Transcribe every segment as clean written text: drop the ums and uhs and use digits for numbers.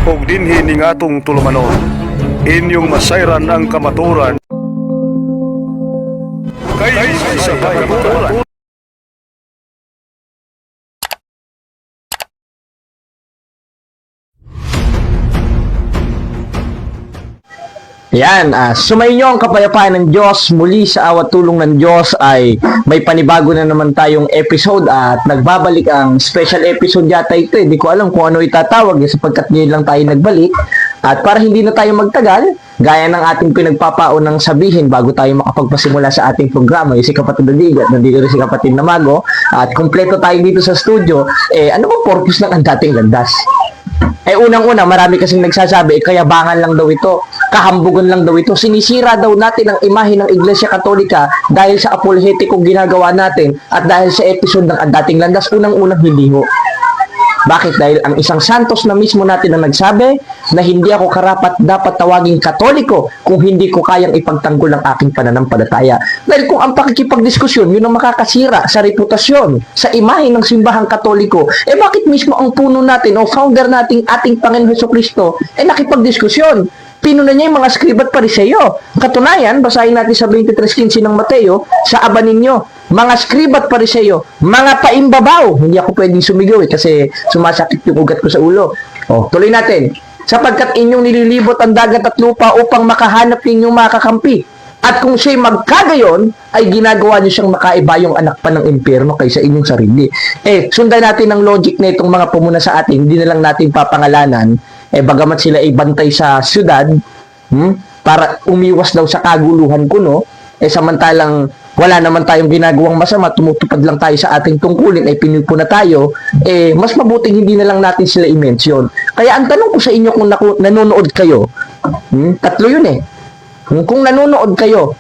og dinhi ning atong tulumanon. Inyong masayran ang kamaturan kay sa kamaturan. Yan, sumainyo ang kapayapaan ng Diyos. Muli sa awat tulong ng Diyos ay may panibago na naman tayong episode at nagbabalik ang special episode yata ito. Hindi ko alam kung ano itatawag sapagkat ngayon lang tayo nagbalik. At para hindi na tayo magtagal, gaya ng ating pinagpapaunang sabihin bago tayo makapagpasimula sa ating programa, si Kapatid Dodigat, nandito rin si Kapatid Namago, at kumpleto tayo dito sa studio, ano bang purpose ng ang dating landas? Unang-una, marami kasing nagsasabi, kayabangan lang daw ito, kahambugan lang daw ito, sinisira daw natin ang imahe ng Iglesia Katolika dahil sa apologetikong ginagawa natin at dahil sa episode ng ang dating landas, unang-unang hindi ho. Bakit? Dahil ang isang santos na mismo natin ang nagsabi na hindi ako karapat dapat tawaging Katoliko kung hindi ko kayang ipagtanggol ang aking pananampalataya. Dahil kung ang pakikipagdiskusyon, yun ang makakasira sa reputasyon, sa imahe ng simbahang Katoliko, bakit mismo ang puno natin o founder nating ating Panginoon Hesukristo nakipagdiskusyon? Pinuna niya yung mga skribat pariseyo. Katunayan, basahin natin sa 23:15 ng Mateo, sa aba ninyo, mga skribat pariseyo, mga paimbabaw. Hindi ako pwedeng sumigaw kasi sumasakit yung ugat ko sa ulo. Tuloy natin. Sapagkat inyong nililibot ang dagat at lupa upang makahanap ninyong makakampi. At kung siya'y magkagayon, ay ginagawa niyo siyang makaibayong anak pa ng impyerno kaysa inyong sarili. Sundan natin ang logic na itong mga pumuna sa atin, hindi na lang natin papangalanan, bagamat sila ay bantay sa syudad, para umiwas daw sa kaguluhan kuno, samantalang wala naman tayong ginagawang masama, tumutupad lang tayo sa ating tungkulin, ay pinupuna tayo, mas mabuting hindi na lang natin sila i-mention. Kaya ang tanong ko sa inyo kung nanonood kayo, tatlo yun kung nanonood kayo,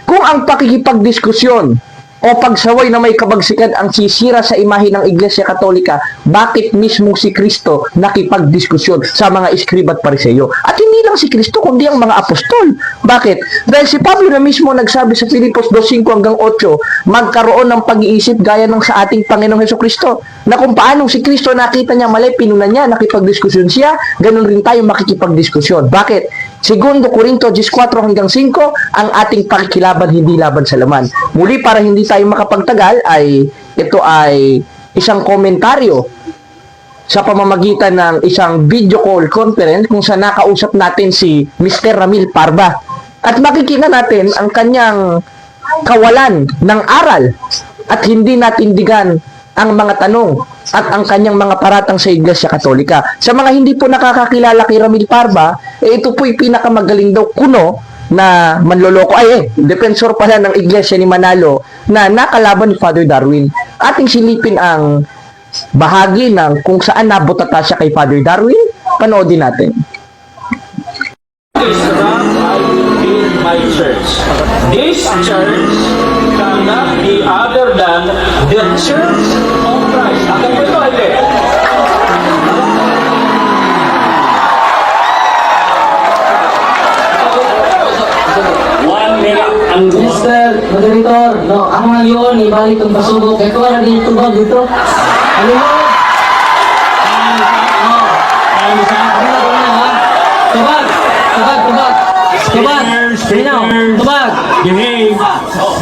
kung ang pakikipagdiskusyon o pagsaway na may kabagsikan ang sisira sa imahe ng Iglesia Katolika, bakit mismo si Kristo nakipagdiskusyon sa mga iskriba at pariseyo? At hindi lang si Kristo, kundi ang mga apostol. Bakit? Dahil si Pablo na mismo nagsabi sa Filipos 2:5-8, magkaroon ng pag-iisip gaya ng sa ating Panginoong Hesukristo, na kung paanong si Kristo nakita niya mali, pinuna niya, nakipagdiskusyon siya, ganun rin tayo makikipagdiskusyon. Bakit? Segundo Corinto 4:5, ang ating pakikilaban hindi laban sa laman. Muli, para hindi tayo makapagtagal, ito ay isang komentaryo sa pamamagitan ng isang video call conference kung saan nakausap natin si Mr. Ramil Parba. At makikita natin ang kanyang kawalan ng aral at hindi natindigan ang mga tanong at ang kanyang mga paratang sa Iglesia Katolika. Sa mga hindi po nakakakilala kay Ramil Parba, ito po'y pinakamagaling daw kuno na manloloko, defensor pala ng Iglesia ni Manalo na nakalaban ni Father Darwin. Ating silipin ang bahagi ng kung saan nabutata siya kay Father Darwin. Panoodin natin. My church. This church cannot be other than the Church of Christ. Akan po ito, hindi? One minute. Mr. Moderator, ako nga yun, ibalik ang pasubok. Kaya ko na dito ba dito? Ano mo? Tubag!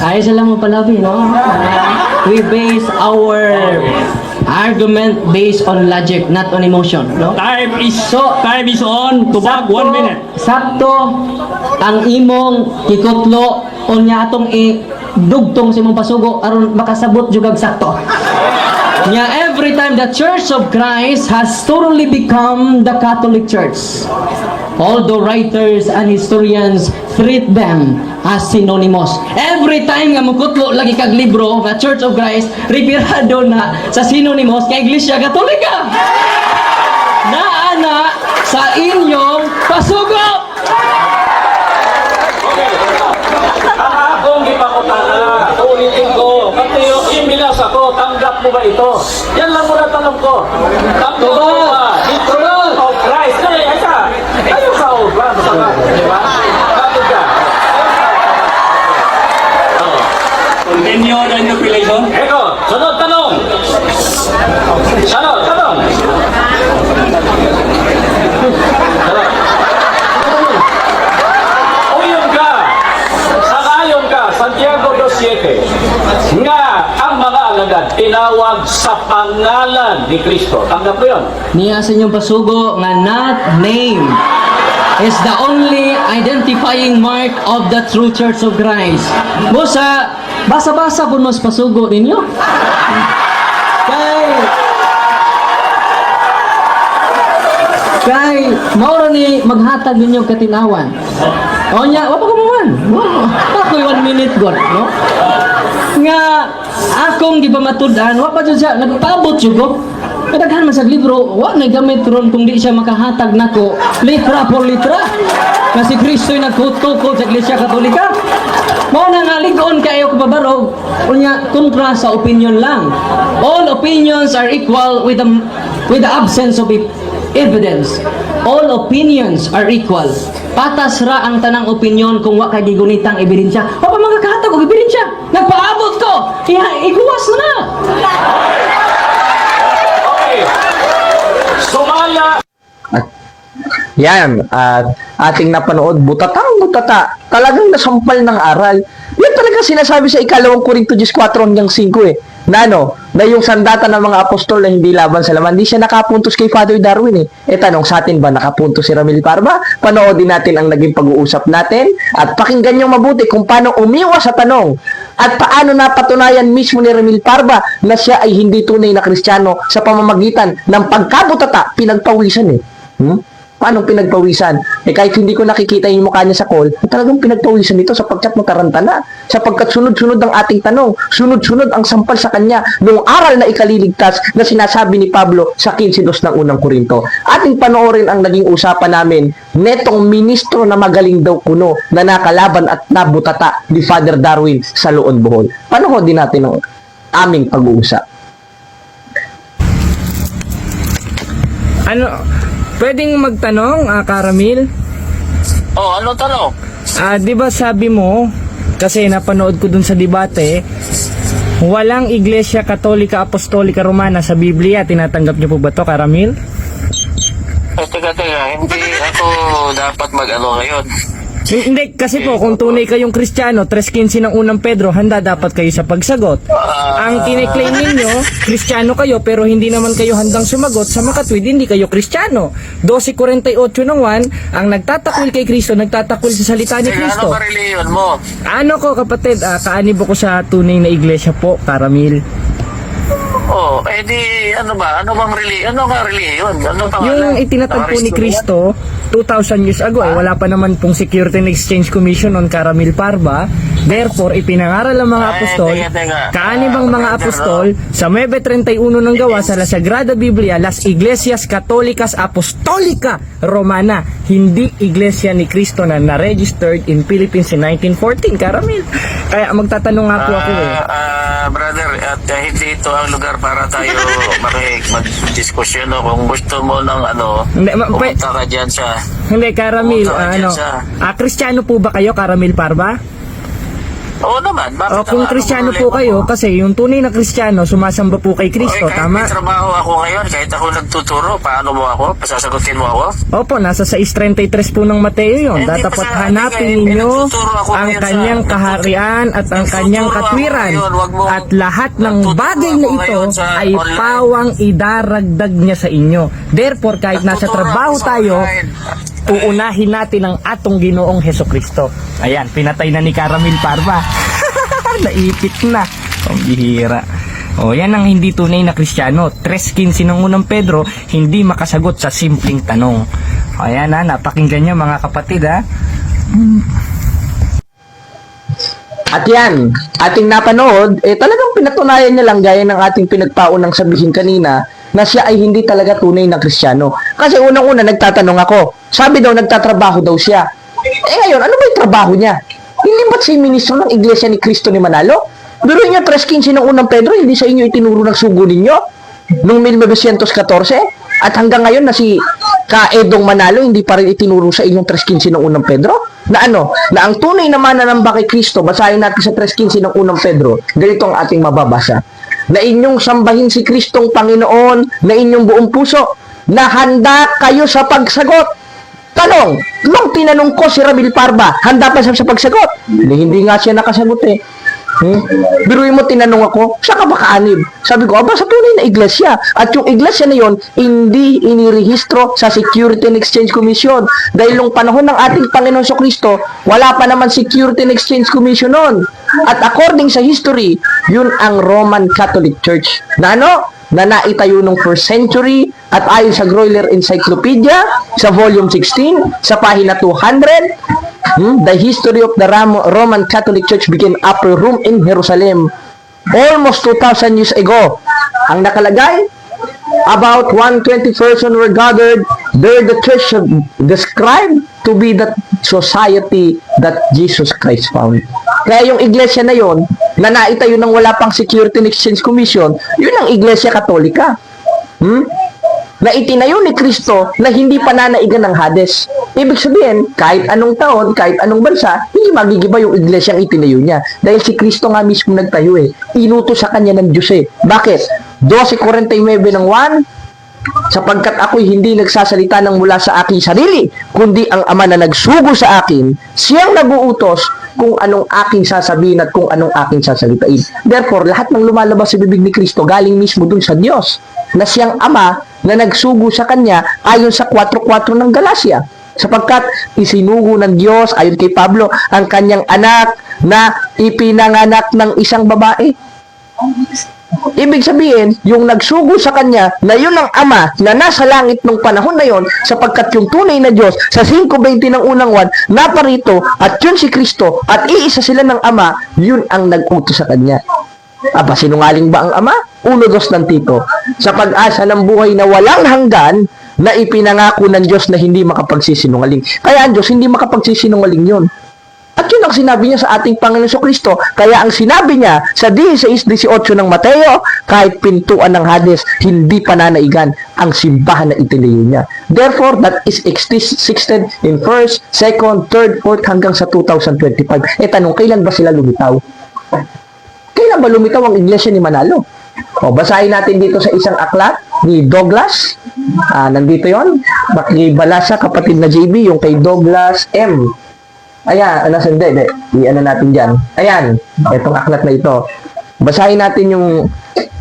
Ayos lang mo palabi, no? We base our argument based on logic, not on emotion, no? Time is on. Tubag, 1 minute. Sakto ang imong kikutlo o niya atong dugtong sa imong pasugo aron makasabot jugag sakto. Yeah, every time the Church of Christ has totally become the Catholic Church. Although writers and historians treat them as synonymous. Every time nga mukutlo lagi kag libro nga Church of Christ, referado na sa synonymous kay Iglesia Katolika. Naana sa inyong pasugo. Akong ipakutana. Ulitin ko. Pati yung imilas ako, tanggap mo ba ito? Yan lang muna tanong ko. Tanggap mo ba? The Church of Christ. Ayaw sa obra. Di ba? Kapit ka. Continue the interpellation. Eko, sunod tanong. Sunod tanong. sa pangalan ni Kristo. Tanggap mo yun? Niya sa inyong pasugo nga not name is the only identifying mark of the true Church of Christ. Busa, basa-basa po mas pasugo ninyo. Kay mauro ni maghatag ninyo katinawan. O nya, wapa ko man. Ako'y 1 minute god, no? Nga akong gipamatudan, wapa jud siya nagpaabot jud ko. Kadaghan man sa libro, wa na gamit ron kung di siya makahatag nako litra por litra. Kasi Kristo'y nagkutukod sa Iglesia Katolika. Mao na nga ligon kayo kababarog. Unya kontra sa opinion lang. All opinions are equal with the absence of evidence. All opinions are equal. Patas ra ang tanang opinion kung wa kay gigunitang ebidensya. O pa mga kahatag og ebidensya. Nagpaabot ko. Iguwas na. Okay. Sumala. Yan, at ating napanood, butata. Talagang nasampal ng aral. Yan talaga sinasabi sa ikalawang Korinto 14 hanggang 5 eh. Na yung sandata ng mga apostol na hindi laban sa laman, hindi siya nakapuntos kay Father Darwin eh. Tanong sa atin ba, nakapuntos si Ramil Parba? Panoodin natin ang naging pag-uusap natin at pakinggan nyo mabuti kung paano umiwas sa tanong at paano napatunayan mismo ni Ramil Parba na siya ay hindi tunay na Kristiyano sa pamamagitan ng pagkabutata, pinagpawisan eh. Paano pinagpawisan? Kahit hindi ko nakikita yung mukha niya sa call, talagang pinagpawisan nito sa pagkat matarantana. Sapagkat sunod-sunod ang ating tanong, sunod-sunod ang sampal sa kanya noong aral na ikaliligtas na sinasabi ni Pablo sa 15:2 ng unang Korinto. Ating panoorin ang naging usapan namin netong ministro na magaling daw kuno na nakalaban at nabutata ni Father Darwin sa Loon, Bohol. Panoodin natin ang aming pag-uusap. Pwedeng magtanong, Karamil? Oh, ano tanong? Di ba sabi mo, kasi napanood ko dun sa debate, walang Iglesia Katolika Apostolika Romana sa Biblia. Tinatanggap niyo po ba to, Karamil? Teka, hindi ako dapat mag-ano ngayon. Hindi, kasi po, kung tunay kayong Kristiyano, 3:15 ng unang Pedro, handa dapat kayo sa pagsagot. Ang kiniklaim ninyo, Kristiyano kayo, pero hindi naman kayo handang sumagot, sa makatwid, hindi kayo Kristiyano. 12:48 ng 1, ang nagtatakwil kay Kristo, nagtatakwil sa salita ni Kristo. Ano ba reliyon mo? Ano ko, kapatid, kaanib ko sa tunay na iglesia po, Karamil. Oh, di ano ba? Ano bang reliyon? Ano nga reliyon? Ano pangalan? Yung itinatag po ni Kristo 2,000 years ago, wala pa naman pong Security and Exchange Commission on Caramil Parba. Therefore, ipinangaral ang mga apostol, kaanib ang mga apostol, sa 9:31 ng gawa sa La Sagrada Biblia, Las Iglesias Católicas Apostolica Romana, hindi Iglesia ni Cristo na na-registered in Philippines in 1914, Karamil. Kaya magtatanong nga po ako eh. Brother, at hindi ito ang lugar para tayo mag-diskusyon. Kung gusto mo ng Hindi, pumunta ka dyan sa... Hindi, Karamil, pumunta ka dyan Kristiyano po ba kayo, Karamil Parba? Oo naman. Bakit Kung Kristiyano po kayo, kasi yung tunay na Kristiyano, sumasamba po kay Kristo, kahit tama? may trabaho ako ngayon, kahit ako nagtuturo, paano mo ako? Pasasagutin mo ako? Opo, nasa 6:33 po ng Mateo yun. Hindi Dapat pa sa- hanapin hindi, ninyo nagtuturo ako ang ngayon sa- kanyang kaharian at ang kanyang Nagtuturo ako katwiran. ngayon, wag mo- At lahat ng Nagtuturo bagay na ako ito ngayon sa ay online. pawang idaragdag niya sa inyo. Therefore, kahit nasa Nagtuturo trabaho ako sa tayo, online. uunahin natin ang atong Ginoong Hesukristo. Ayan, pinatay na ni Caramil Parba. Naipit na. Ang bihira. O, yan ang hindi tunay na Kristiyano. 3:15 ng unang Pedro, hindi makasagot sa simpleng tanong. Ayan napakinggan nyo mga kapatid At yan, ating napanood, talagang pinatunayan niya lang gaya ng ating pinagpaunang sabihin kanina na siya ay hindi talaga tunay na Kristiyano. Kasi unang-una nagtatanong ako, sabi daw nagtatrabaho daw siya. Ngayon, ano ba yung trabaho niya? Hindi ba't siya ministro ng Iglesia ni Cristo ni Manalo? Pero niyo 3:15 ng unang Pedro, hindi sa inyo itinuro ng sugo ninyo? Noong 1914? At hanggang ngayon na si Edong Manalo, hindi pa rin itinuro sa inyong 3:15 ng unang Pedro? Na ang tunay na mananamba kay Kristo, basahin natin sa 3:15 ng unang Pedro, ganito ang ating mababasa. Na inyong sambahin si Kristong Panginoon, na inyong buong puso, na handa kayo sa pagsagot. Tanong, nung tinanong ko si Ramil Parba, handa pa siya sa pagsagot? Hindi nga siya nakasagot eh. Biruin mo, tinanong ako, saan ka ba kaanib? Sabi ko, aba, sa tunay na iglesia. At yung iglesia na yon, hindi inirehistro sa Security and Exchange Commission. Dahil nung panahon ng ating Panginoon Kristo, wala pa naman Security and Exchange Commission noon. At according sa history, yun ang Roman Catholic Church. Na ano? Na naitayo nung 1st century at ayon sa Greuler Encyclopedia sa volume 16 sa pahina 200, the history of the Roman Catholic Church began upper room in Jerusalem almost 2,000 years ago. Ang nakalagay, about 120 persons were gathered there. The church described to be the society that Jesus Christ found. Kaya yung iglesia na yon, na naitayo ng wala pang Security and Exchange Commission, yun ang Iglesia Katolika. Na itinayo ni Kristo na hindi pananaigan ng Hades. Ibig sabihin, kahit anong taon, kahit anong bansa, hindi magigiba yung iglesia ang itinayo niya. Dahil si Kristo nga mismo nagtayo Inutos sa kanya ng Diyos Bakit? 12:49 ng 1, sapagkat ako'y hindi nagsasalita ng mula sa aking sarili, kundi ang Ama na nagsugo sa akin, siyang naguutos kung anong aking sasabihin at kung anong aking sasalitain. Therefore, lahat ng lumalabas sa bibig ni Kristo galing mismo dun sa Diyos, na siyang Ama na nagsugo sa kanya ayon sa 4:4 ng Galacia. Sapagkat isinugo ng Diyos, ayon kay Pablo, ang kanyang anak na ipinanganak ng isang babae. Ibig sabihin, yung nagsugo sa kanya na yun ang Ama na nasa langit nung panahon na yon, sapagkat yung tunay na Diyos sa 5:20 ng unang 1 naparito at yun si Kristo at iisa sila ng Ama, yun ang nag-utos sa kanya. Aba, sinungaling ba ang Ama? 1:2 ng Tito. Sa pag-asa ng buhay na walang hanggan na ipinangako ng Diyos na hindi makapagsisinungaling. Kaya ang Diyos hindi makapagsisinungaling yun. At yun ang sinabi niya sa ating Panginoon Kristo. Kaya ang sinabi niya sa 16:18 ng Mateo, kahit pintuan ng Hades, hindi pananaigan ang simbahan na itinayo niya. Therefore, that is existed in 1st, 2nd, 3rd, 4th hanggang sa 2025. Tanong, kailan ba sila lumitaw? Kailan ba lumitaw ang iglesia ni Manalo? Basahin natin dito sa isang aklat ni Douglas. Nandito yon. Makibalasa kapatid na JB, yung kay Douglas M. Ayan, hindi. I-ano natin dyan. Ayan, itong aklat na ito. Basahin natin yung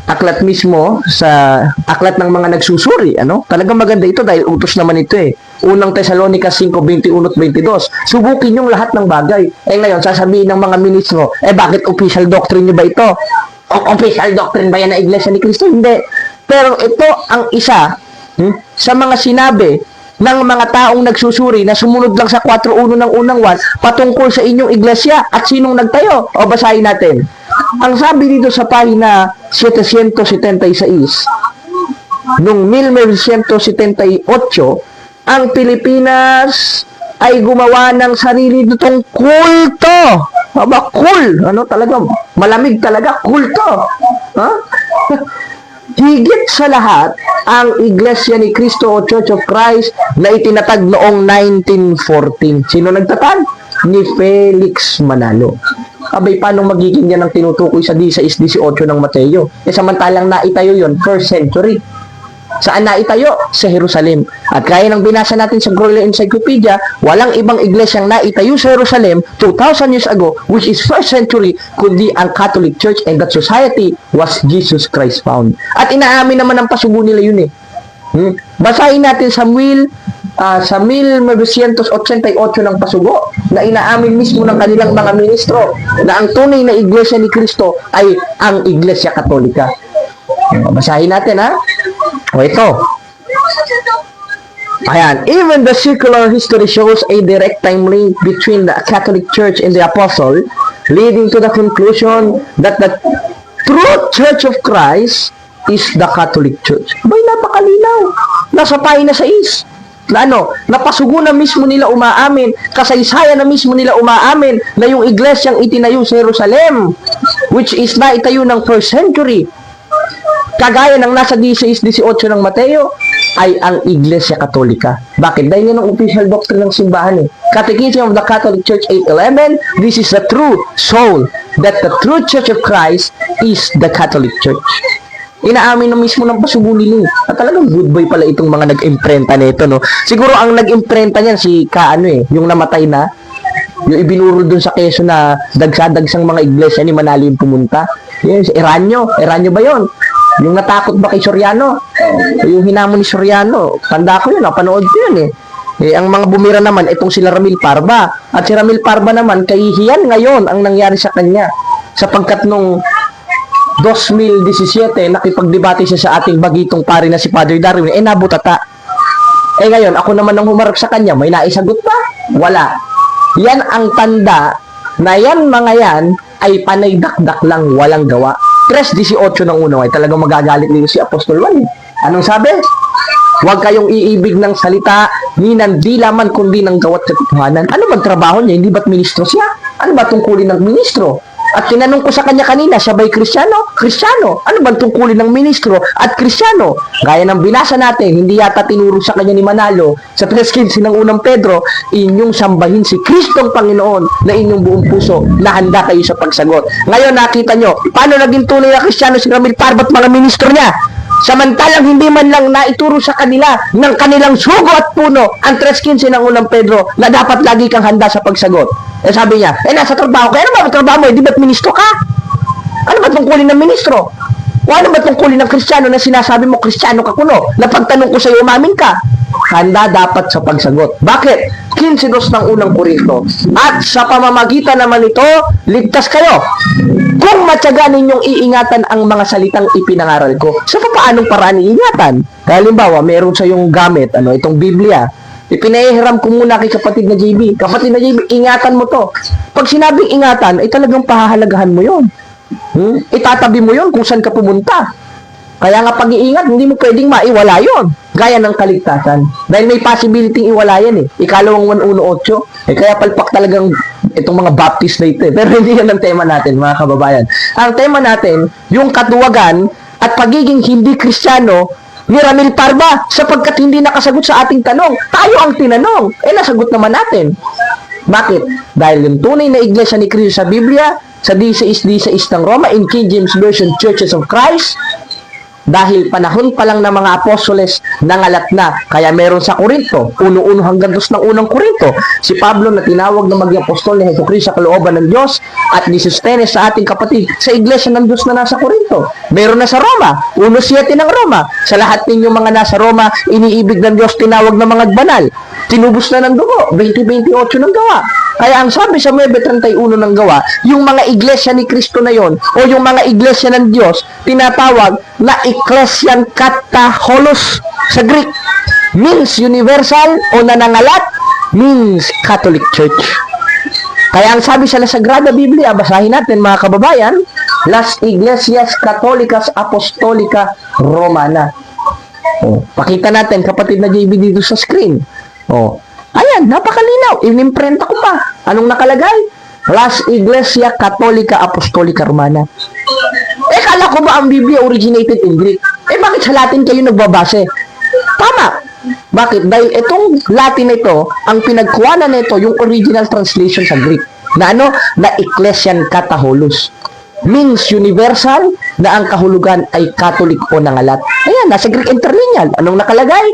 aklat mismo sa aklat ng mga nagsusuri. Talagang maganda ito dahil utos naman ito Unang Thessalonica 5:21-22. Subukin yung lahat ng bagay. Ngayon, sasabihin ng mga ministro, bakit official doctrine nyo ba ito? Official doctrine ba yan na Iglesia ni Cristo? Hindi. Pero ito ang isa sa mga sinabi ng mga taong nagsusuri na sumunod lang sa 4:1 ng unang 1 patungkol sa inyong iglesia at sinong nagtayo. Basahin natin. Ang sabi dito sa pahina 776, noong 1978, ang Pilipinas ay gumawa ng sarili nitong kulto. Cool. Talaga, malamig talaga, kulto. Higit sa lahat, ang Iglesia ni Cristo o Church of Christ na itinatag noong 1914. Sino nagtatag? Ni Felix Manalo. Abay, paano magiging yan ang tinutukoy sa 16:18 ng Mateo? Samantalang naitayo yon 1st century. Saan naitayo? Sa Jerusalem. At kaya ng binasa natin sa Greuler Encyclopedia, walang ibang iglesyang naitayo sa Jerusalem 2,000 years ago, which is 1st century, kundi ang Catholic Church, and that society was Jesus Christ found. At inaamin naman ang pasugo nila yun Basahin natin sa 1988 ng pasugo na inaamin mismo ng kanilang mga ministro na ang tunay na iglesia ni Kristo ay ang Iglesia Katolika. Basahin natin ito. Ayan, even the secular history shows a direct time link between the Catholic Church and the Apostle, leading to the conclusion that the true Church of Christ is the Catholic Church. Bay, napakalinaw. Nasa pahina 6. Napasugo na mismo nila umaamin, kasaysayan na mismo nila umaamin na yung iglesyang itinayo sa Jerusalem, which is naitayo ng 1st century, kagaya ng nasa 16:18 ng Mateo, ay ang Iglesia Katolika. Bakit? Dahil yan ang official doctrine ng simbahan Catechism of the Catholic Church 8:11, this is the true soul, that the true Church of Christ is the Catholic Church. Inaamin na mismo ng pasugo nila at talagang good boy pala itong mga nag-imprenta nito Siguro ang nag-imprenta niyan si yung namatay na Yung ibinuro dun sa Quezon na dagsa-dagsang mga iglesia ni Manalo yung pumunta. Yes, Eranyo ba yon? Yung natakot ba kay Soriano? Yung hinamon ni Soriano, tanda ko yun, napanood ko yun ang mga bumira naman, itong sila Ramil Parba. At si Ramil Parba naman, kahihiyan ngayon ang nangyari sa kanya. Sapagkat nung 2017, nakipagdebate siya sa ating bagitong pari na si Padre Darwin, nabutata. Ngayon, ako naman ang humarap sa kanya, may naisagot pa? Wala. Yan ang tanda na yan mga yan ay panay dakdak lang, walang gawa. 3:18 ng una ay talagang magagalit nito si Apostol Juan. Anong sabi? Huwag kayong iibig ng salita ni ng di laman kundi ng gawat katotohanan. Ano bang trabaho niya? Hindi ba't ministro siya? Ano ba tungkulin ng ministro? At tinanong ko sa kanya kanina, siya ba'y Kristiyano? Kristiyano. Ano bang tungkulin ng ministro at Kristiyano? Gaya ng binasa natin, hindi yata tinuro sa kanya ni Manalo sa 3:15 ng unang Pedro, inyong sambahin si Kristong Panginoon na inyong buong puso na handa kayo sa pagsagot. Ngayon nakita nyo, paano naging tunay na Kristiyano si Ramil Parba at mga ministro niya? Samantalang hindi man lang naituro sa kanila ng kanilang sugo at puno ang 3:15 ng unang Pedro na dapat lagi kang handa sa pagsagot. Sabi niya, nasa trabaho ka. Ano ba ang trabaho mo? Di ba't ministro ka? Ano ba tungkulin ng ministro? O ano ba tungkulin ng Kristiyano na sinasabi mo Kristiyano ka kuno? Na pagtanong ko sa iyo, umamin ka? Handa dapat sa pagsagot. Bakit? 15:2 ng unang Korinto. At sa pamamagitan naman ito, ligtas kayo. Kung matyaga ninyong iingatan ang mga salitang ipinangaral ko. Sa paanong paraan iingatan? Halimbawa, meron sa yung gamit, itong Biblia. Ipinahiram ko muna kay kapatid na JB. Kapatid na JB, ingatan mo to. Pag sinabing ingatan, ay talagang pahahalagahan mo yun. Itatabi mo yun kung saan ka pumunta. Kaya nga pag-iingat, hindi mo pwedeng maiwala yun. Gaya ng kaligtasan. Dahil may possibility iwala yan Ikalawang 1:18. Kaya palpak talagang itong mga Baptist na ito Pero hindi yan ang tema natin, mga kababayan. Ang tema natin, yung katuwagan at pagiging hindi Kristiyano ni Ramil Parba sapagkat hindi nakasagot sa ating tanong. Tayo ang tinanong. Nasagot naman natin. Bakit? Dahil yung tunay na iglesia ni Cristo sa Biblia, sa 16:16 ng Roma, in King James Version, Churches of Christ, dahil panahon pa lang ng mga apostoles nangalat na. Kaya meron sa Korinto, 1:1 hanggang 2 ng unang Korinto, si Pablo na tinawag na maging apostol ni Jesucristo sa kalooban ng Diyos at ni Sostenes sa ating kapatid sa iglesia ng Diyos na nasa Korinto. Meron na sa Roma, 1:7 ng Roma. Sa lahat ninyong mga nasa Roma, iniibig ng Diyos tinawag na mga banal. Tinubos na ng dugo, 20:28 ng gawa. Kaya ang sabi sa 9:31 ng gawa, yung mga iglesia ni Kristo na yon o yung mga iglesia ng Diyos, tinatawag na Ecclesian Kataholos sa Greek. Means universal o nanangalat, means Catholic Church. Kaya ang sabi sa Sagrada Biblia, basahin natin mga kababayan, Las Iglesias Católicas Apostolica Romana. Pakita natin kapatid na JB dito sa screen. Ayan, napakalinaw. Inimprenta ko pa. Anong nakalagay? Las Iglesia Católica Apostolica Romana. Kala ko ba ang Biblia originated in Greek? Bakit sa Latin kayo nagbabase? Tama. Bakit? Dahil itong Latin na ito, ang pinagkuhanan nito, yung original translation sa Greek. Na Na Ecclesian Kataholos. Means universal na ang kahulugan ay Catholic o nangalat. Ayan, nasa Greek interlineal. Anong nakalagay?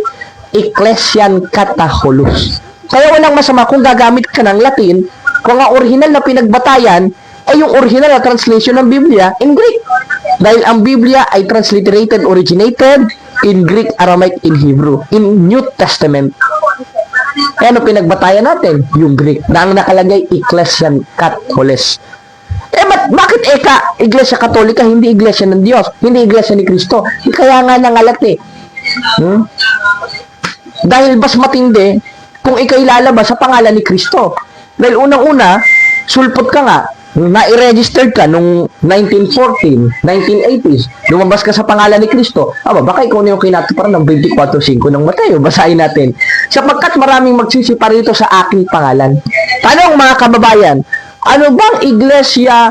Ecclesian Kataholos. Kaya walang masama kung gagamit ka ng Latin, kung ang original na pinagbatayan ay yung original na translation ng Biblia in Greek. Dahil ang Biblia ay transliterated, originated in Greek, Aramaic, in Hebrew, in New Testament. Kaya ano pinagbatayan natin? Yung Greek, na ang nakalagay Ecclesian Kataholos. Bakit Iglesia Katolika, hindi Iglesia ng Diyos, hindi Iglesia ni Kristo? Kaya nga nangalat Dahil mas matindi kung ikay lalabas sa pangalan ni Kristo. Dahil unang-una, sulpot ka nga, na-registered ka nung 1914, 1980s, lumabas ka sa pangalan ni Kristo, baka ikaw na yung kinatuparan ng 24:5 ng Mateo. Basahin natin. Sapagkat maraming magsisipar rito sa aking pangalan. Tanong mga kababayan, ano bang iglesia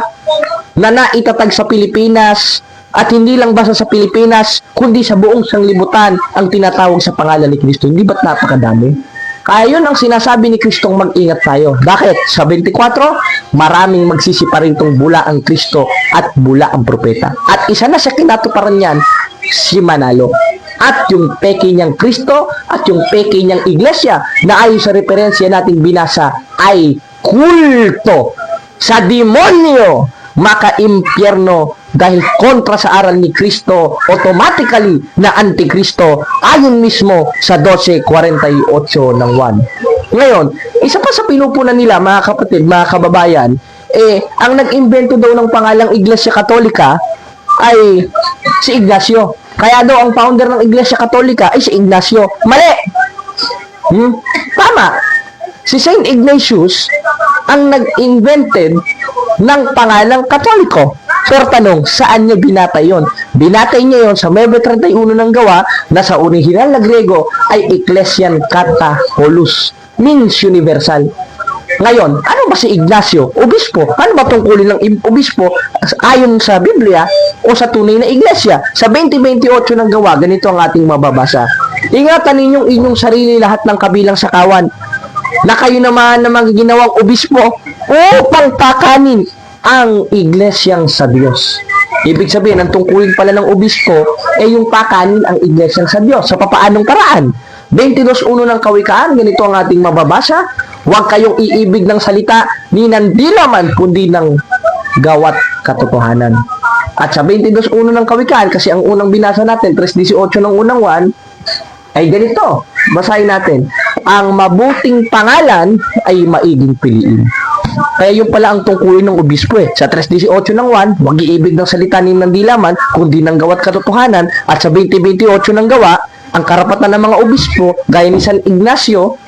na naitatag sa Pilipinas at hindi lang basta sa Pilipinas, kundi sa buong sanglibutan ang tinatawag sa pangalan ni Kristo? Hindi ba't napakadami? Kaya yun ang sinasabi ni Kristong mag-ingat tayo. Bakit? Sa 24, maraming magsisiparintong bula ang Kristo at bula ang propeta. At isa na sa kinatuparan niyan, si Manalo. At yung peke niyang Kristo at yung peke niyang iglesia na ayon sa referensya nating binasa ay kulto sa demonyo, maka-impyerno dahil kontra sa aral ni Kristo, automatically na antikristo ayon mismo sa 12:48 ng 1. Ngayon, isa pa sa pinupunan nila, mga kapatid, mga kababayan, ang nag-imbento daw ng pangalang Iglesia Katolika ay si Ignacio. Kaya daw ang founder ng Iglesia Katolika ay si Ignacio. Mali! Tama! Si Saint Ignatius ang nag-invented ng pangalang Katoliko. Pero tanong, saan niya binatay yon? Binatay niya yon sa Mebe 31 ng gawa na sa orihinal na Grego ay Ecclesian Kataholos, means universal. Ngayon, ano ba si Ignacio? Obispo. Ano ba tungkulin ng obispo ayon sa Biblia o sa tunay na iglesia? Sa 20:28 ng gawa, ganito ang ating mababasa. Ingatan ninyong inyong sarili lahat ng kabilang sakawan na kayo naman na magiginawang obispo upang pakanin ang iglesyang sa Diyos. Ibig sabihin, ang tungkulin pala ng obispo ay yung pakanin ang iglesyang sa Diyos. Sa papaanong paraan? 22:1 ng Kawikaan, ganito ang ating mababasa. Huwag kayong iibig ng salita ni nandilaman, kundi ng gawat katotohanan. At sa 22:1 ng Kawikaan, kasi ang unang binasa natin, 3:18 ng unang 1, ay ganito. Basahin natin. Ang mabuting pangalan ay maiging piliin. Kaya yung pala ang tungkulin ng obispo Sa 3:18 ng 1, huwag iibig ng salita ni nandilaman, kundi ng gawat katotohanan. At sa 20:28 ng gawa, ang karapatan ng mga obispo, gaya ni San Ignacio,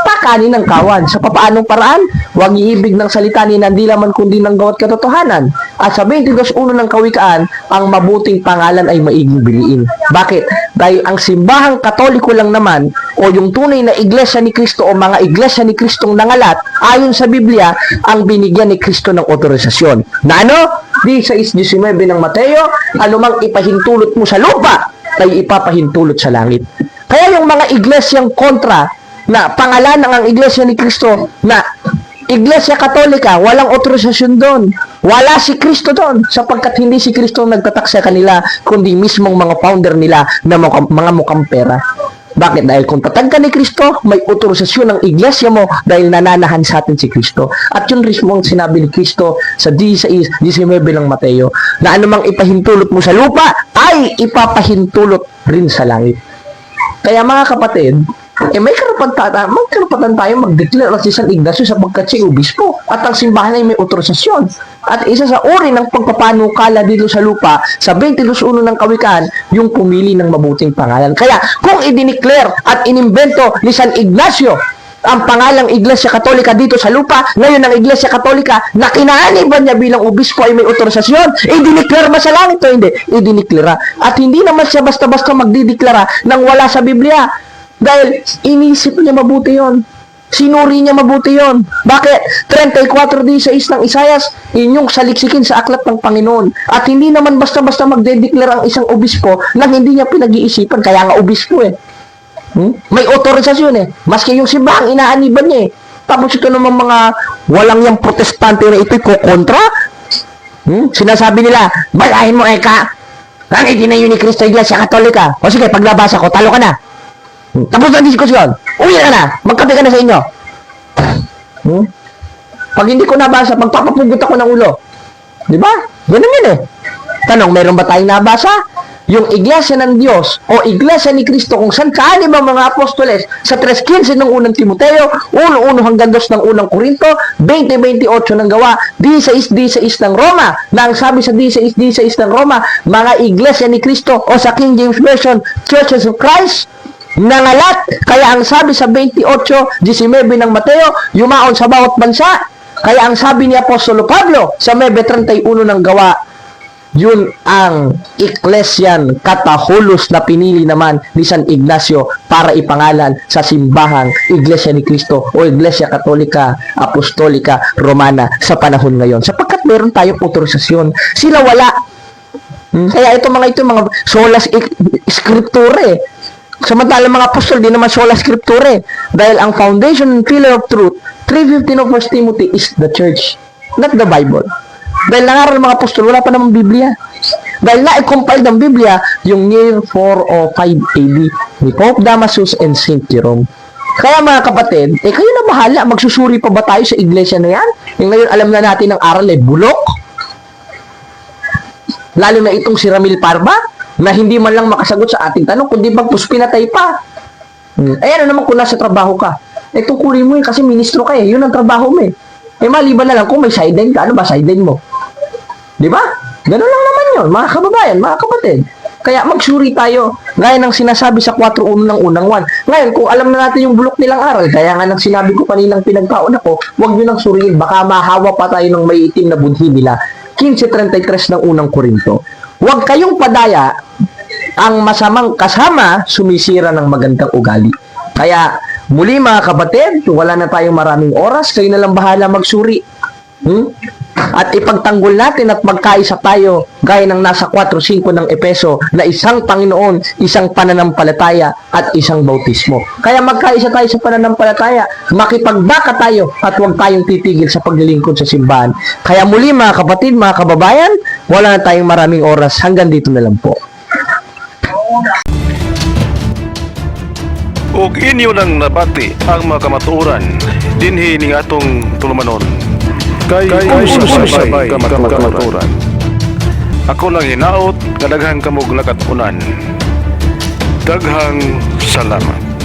pakanin ng kawan. Sa papaanong paraan? Huwag iibig ng salita ni nandilaman, kundi ng gawat katotohanan. At sa 22:1 ng Kawikaan, ang mabuting pangalan ay maiging biliin. Bakit? Dahil ang simbahang Katoliko lang naman, o yung tunay na iglesia ni Kristo o mga iglesia ni Kristong nangalat, ayon sa Biblia, ang binigyan ni Kristo ng otorisasyon. Na ano? 16:19 ng Mateo, anumang ipahintulot mo sa lupa, ay ipapahintulot sa langit. Kaya yung mga iglesyang kontra na pangalan ng ang iglesia ni Kristo na Iglesia Katolika, walang otorisasyon doon. Wala si Kristo doon sapagkat hindi si Kristo nagtatak sa kanila kundi mismong mga founder nila na mga mukhang pera. Bakit? Dahil kung tatag ka ni Kristo, may otorisasyon ng iglesia mo dahil nananahan sa atin si Kristo. At yun mismo ang sinabi ni Kristo sa 16:19 ng Mateo na anumang ipahintulot mo sa lupa ay ipapahintulot rin sa langit. Kaya mga kapatid, may karapatan tayo mag-declare si San Ignacio sapagkat siya obispo at ang simbahan ay may otorisasyon. At isa sa uri ng pagpapanukala dito sa lupa, sa 22:1 ng Kawikaan, yung pumili ng mabuting pangalan. Kaya kung idineclare at inimbento ni San Ignacio ang pangalang Iglesia Katolika dito sa lupa, ngayon ang Iglesia Katolika na kinaaniban niya bilang obispo ay may otorisasyon, idineclare ba sa langit o hindi? Idineclare. At hindi naman siya basta-basta magdideklara nang wala sa Biblia. Dahil inisip niya mabuti yon. Sinuri niya mabuti yon. Bakit? 34:16 ng Isayas, inyong saliksikin sa aklat ng Panginoon. At hindi naman basta-basta magdedeklara ang isang obispo nang hindi niya pinag-iisipan. Kaya nga obispo May otorisasyon Maski yung simbahang inaaniban niya Tapos ito naman mga walang yung protestante na ito'y kukontra. Sinasabi nila, balahin mo Eka. Ang itinayo ni Kristo Iglesia Katolika. O sige, paglabasa ko, talo ka na. Tapos ang diskusyon. Uwi ka na. Magkape ka na sa inyo. Pag hindi ko nabasa, magpapapugot ako ng ulo. Di ba? Ganun yun Tanong, mayroon ba tayong nabasa? Yung iglesia ng Diyos o iglesia ni Kristo kung saan kaani ba mga apostoles sa 3:15 ng unang Timoteo, 1:1 hanggang 2 ng unang Korinto, 20:28 ng gawa, 16:16 ng Roma, na ang sabi sa 16:16 ng Roma, mga iglesia ni Kristo o sa King James Version, Churches of Christ, nangalat. Kaya ang sabi sa 28:19 ng Mateo, yumaon sa bawat bansa. Kaya ang sabi ni Apostolo Pablo sa Mebe 31 ng gawa, yun ang Ecclesian Kataholos na pinili naman ni San Ignacio para ipangalan sa simbahang Iglesia ni Kristo o Iglesia Katolika Apostolika Romana sa panahon ngayon. Sapagkat meron tayong otorisasyon. Sila wala. Kaya ito mga sola scriptura Samantalang mga apostol, di naman sola scriptura Dahil ang foundation and pillar of truth, 3:15 of 1 Timothy is the church, not the Bible. Dahil nangaral ng mga apostol, wala pa namang Biblia. Dahil na-compile ng Biblia yung year 4 o 5 AD ni Pope Damasus and Saint Jerome. Kaya mga kapatid, kayo na bahala, magsusuri pa ba tayo sa iglesia na yan? Yung ngayon alam na natin ang aral bulok. Lalo na itong si Ramil Parba, na hindi man lang makasagot sa ating tanong, kundi bagpus pinatay pa. Ano naman kung nasa trabaho ka? Tungkulin mo kasi ministro ka yun ang trabaho mo maliban na lang kung may sideline ka, ano ba sideline mo? Di ba? Ganun lang naman yun, mga kababayan, mga kapatid. Kaya magsuri tayo, gaya ng sinasabi sa 4.1 ng unang 1. Ngayon, kung alam na natin yung bulok nilang aral, kaya nga nang sinabi ko kaninang pinagkaon ako, huwag nyo nang suriin, baka mahawa pa tayo ng may itim na budhi nila. 15:33 ng unang Korinto. Huwag kayong padaya, ang masamang kasama sumisira ng magandang ugali. Kaya, muli mga kapatid, wala na tayong maraming oras, kayo na lang bahala magsuri. At ipagtanggol natin at magkaisa tayo gaya ng nasa 4.5 ng Epeso na isang Panginoon, isang pananampalataya at isang bautismo. Kaya magkaisa tayo sa pananampalataya, makipagbaka tayo at huwag tayong titigil sa paglilingkod sa simbahan. Kaya muli mga kapatid, mga kababayan, wala na tayong maraming oras, hanggang dito na lang po. Ug inyo nang nabati ang mga kamatuoran dinhi ning atong tulumanon. Kay sabay kamatuoran. Ako lang hinaot, kadaghan kamog lakatunan. Daghang salamat.